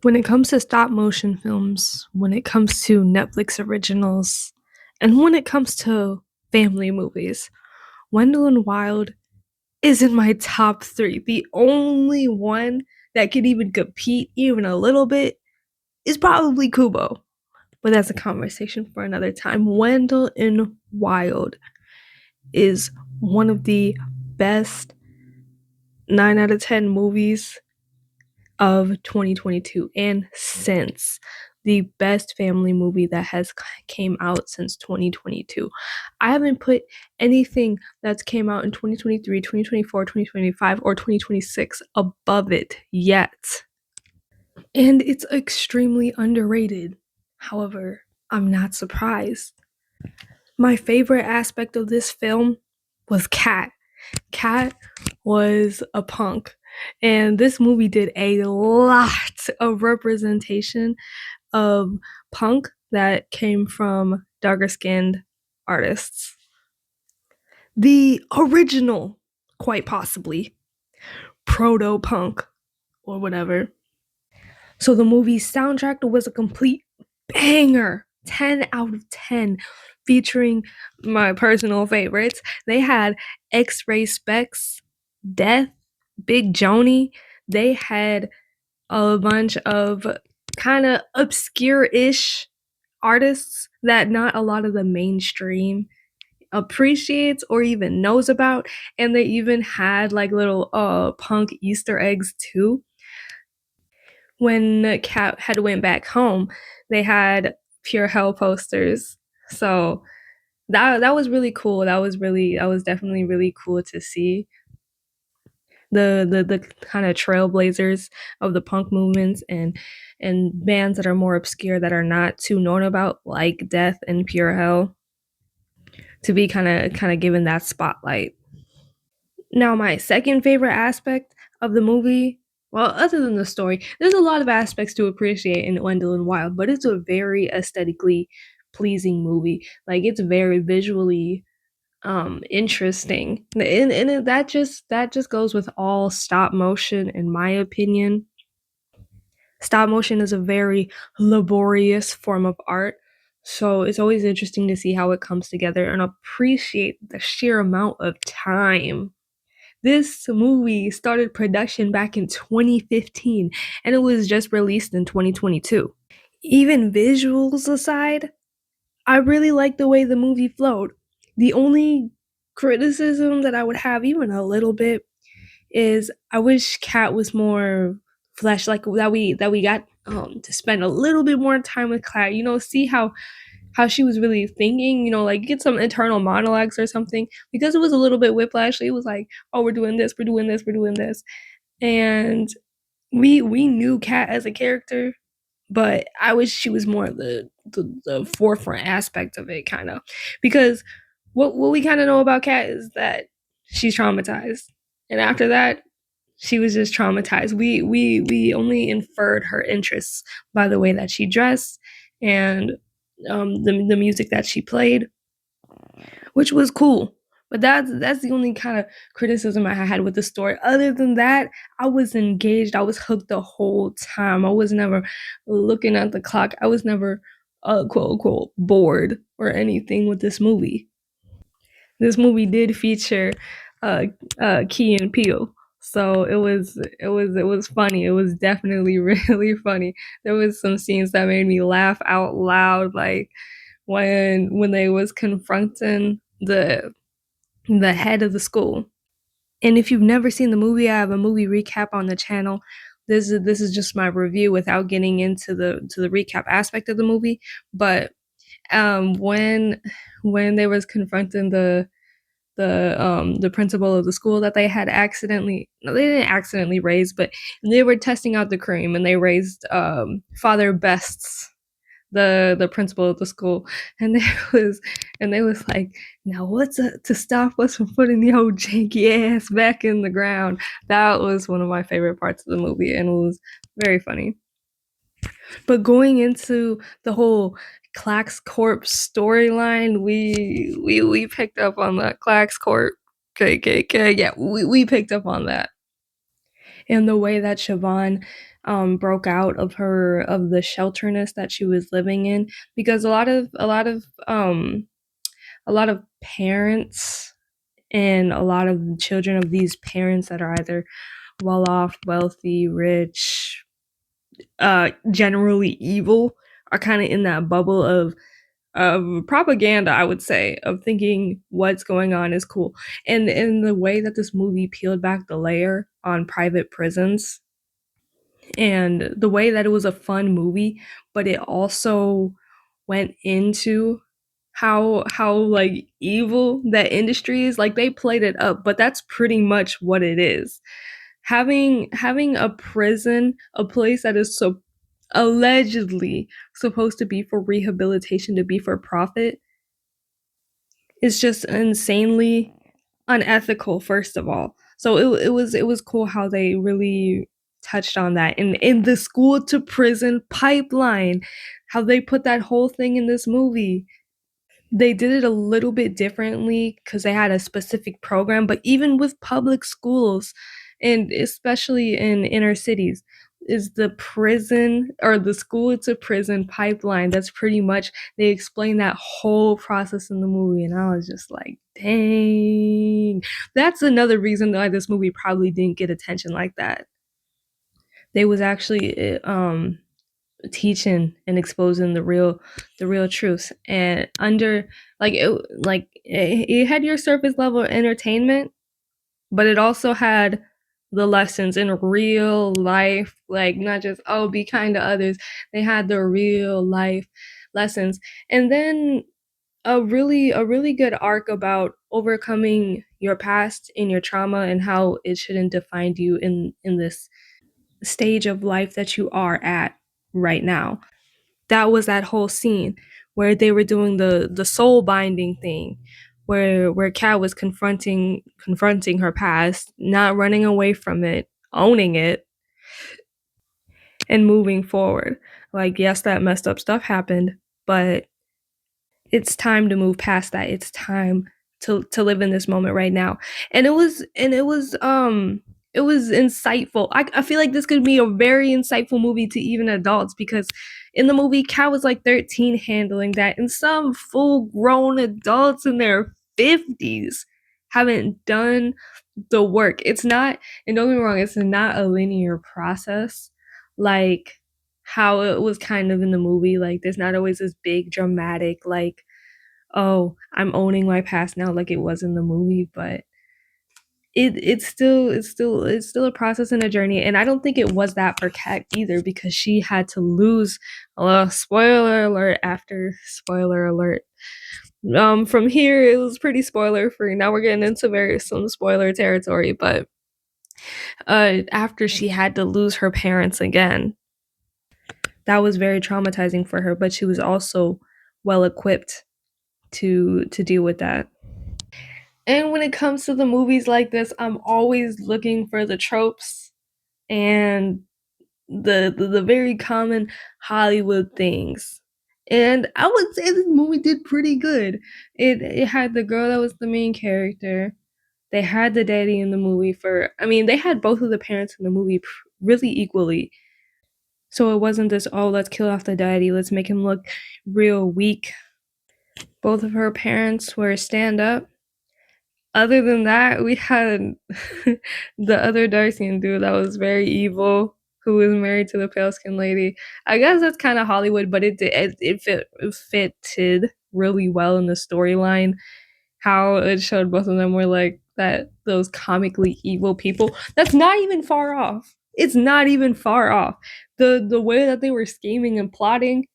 When it comes to stop motion films, when it comes to Netflix originals, and when it comes to family movies, Wendell and Wild is in my top three. The only one that could even compete even a little bit is probably Kubo. But that's a conversation for another time. Wendell and Wild is one of the best 9 out of 10 movies of 2022 and since the best family movie that has came out since 2022. I haven't put anything that's came out in 2023, 2024, 2025 or 2026 above it yet. And it's extremely underrated. However, I'm not surprised. My favorite aspect of this film was Kat. Kat was a punk. And this movie did a lot of representation of punk that came from darker skinned artists. The original, quite possibly, proto punk or whatever. So the movie's soundtrack was a complete banger. 10 out of 10, featuring my personal favorites. They had X-Ray Specs, Death, Big Joni. They had a bunch of kind of obscure-ish artists that not a lot of the mainstream appreciates or even knows about, and they even had like little punk Easter eggs too. When Kat had went back home, they had Pure Hell posters. So that was really cool. That was definitely really cool to see the kind of trailblazers of the punk movements and bands that are more obscure that are not too known about, like Death and Pure Hell, to be kind of given that spotlight. Now, my second favorite aspect of the movie, well, other than the story, there's a lot of aspects to appreciate in Wendell and Wild, but it's a very aesthetically pleasing movie. Like, it's very visually interesting, and that just goes with all stop motion, in my opinion. Stop motion is a very laborious form of art, so it's always interesting to see how it comes together and appreciate the sheer amount of time. This movie started production back in 2015 and it was just released in 2022. Even visuals aside, I really like the way the movie flowed. The only criticism that I would have, even a little bit, is I wish Kat was more flesh, like that we got to spend a little bit more time with Kat. See how she was really thinking. Like get some internal monologues or something, because it was a little bit whiplash. It was like, oh, we're doing this, we're doing this, we're doing this, and we knew Kat as a character, but I wish she was more the forefront aspect of it, kind of, because what we kind of know about Kat is that she's traumatized, and after that, she was just traumatized. We only inferred her interests by the way that she dressed and the music that she played, which was cool. But that's the only kind of criticism I had with the story. Other than that, I was engaged. I was hooked the whole time. I was never looking at the clock. I was never quote unquote bored or anything with this movie. This movie did feature uh, Key and Peele, so it was funny. It was definitely really funny. There was some scenes that made me laugh out loud, like when they was confronting the head of the school. And if you've never seen the movie, I have a movie recap on the channel. This is just my review without getting into the recap aspect of the movie. But when they was confronting the principal of the school that they had accidentally, no, they didn't accidentally raise, but they were testing out the cream, and they raised Father Best's, the principal of the school, and they was like, now what's to stop us from putting the old janky ass back in the ground. That was one of my favorite parts of the movie, and it was very funny. But going into the whole Clax Corp storyline, we picked up on that. Clax Corp, KKK, yeah, we picked up on that. And the way that Siobhan broke out of her of the shelterness that she was living in, because a lot of parents and a lot of children of these parents that are either well off, wealthy, rich, generally evil, are kind of in that bubble of propaganda, I would say, of thinking what's going on is cool. And in the way that this movie peeled back the layer on private prisons, and the way that it was a fun movie, but it also went into how like evil that industry is. Like, they played it up, but that's pretty much what it is. Having a prison, a place that is so allegedly supposed to be for rehabilitation, to be for profit, is just insanely unethical, first of all. So it was cool how they really touched on that in the school to prison pipeline, how they put that whole thing in this movie. They did it a little bit differently because they had a specific program, but even with public schools, and especially in inner cities, is the prison or the school to prison pipeline. That's pretty much, they explain that whole process in the movie, and I was just like, dang. That's another reason why this movie probably didn't get attention like that. They was actually teaching and exposing the real truths, and under, it had your surface level entertainment, but it also had the lessons in real life, like not just, oh, be kind to others. They had the real life lessons. And then a really good arc about overcoming your past and your trauma, and how it shouldn't define you in this stage of life that you are at right now. That was that whole scene where they were doing the soul binding thing, where Kat was confronting her past, not running away from it, owning it, and moving forward. Like, yes, that messed up stuff happened, but it's time to move past that. It's time to live in this moment right now. And it was insightful. I feel like this could be a very insightful movie to even adults, because in the movie, Kat was like 13 handling that, and some full grown adults in their 50s haven't done the work. It's not, and don't get me wrong, it's not a linear process like how it was kind of in the movie. Like, there's not always this big dramatic, like, oh, I'm owning my past now, like it was in the movie. But it's still a process and a journey. And I don't think it was that for Kat either, because she had to lose, spoiler alert after spoiler alert. From here it was pretty spoiler free. Now we're getting into some spoiler territory, but after she had to lose her parents again, that was very traumatizing for her, but she was also well equipped to deal with that. And when it comes to the movies like this, I'm always looking for the tropes and the very common Hollywood things. And I would say this movie did pretty good. It had the girl that was the main character. They had the daddy in the movie for, I mean, they had both of the parents in the movie really equally. So it wasn't this, oh, let's kill off the daddy, let's make him look real weak. Both of her parents were stand up. Other than that, we had the other Darcian dude that was very evil, who was married to the pale skinned lady. I guess that's kind of Hollywood, but it fitted really well in the storyline. How it showed both of them were like that, those comically evil people. That's not even far off. It's not even far off. The way that they were scheming and plotting,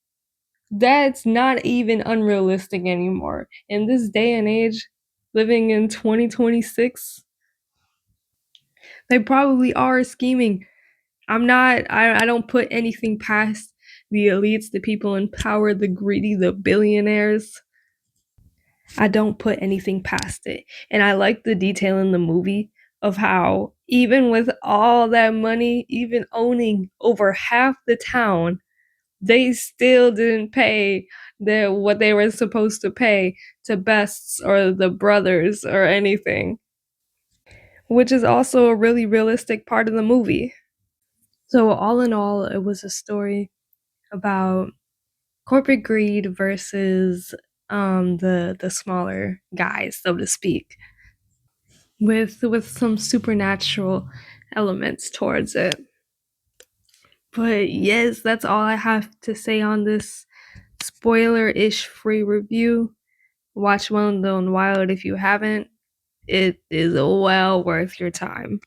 that's not even unrealistic anymore. In this day and age, living in 2026, they probably are scheming. I don't put anything past the elites, the people in power, the greedy, the billionaires. I don't put anything past it. And I like the detail in the movie of how, even with all that money, even owning over half the town, they still didn't pay what they were supposed to pay to Bests or the brothers or anything, which is also a really realistic part of the movie. So all in all, it was a story about corporate greed versus the smaller guys, so to speak, with some supernatural elements towards it. But yes, that's all I have to say on this spoiler-ish free review. Watch Wendell and Wild if you haven't. It is well worth your time.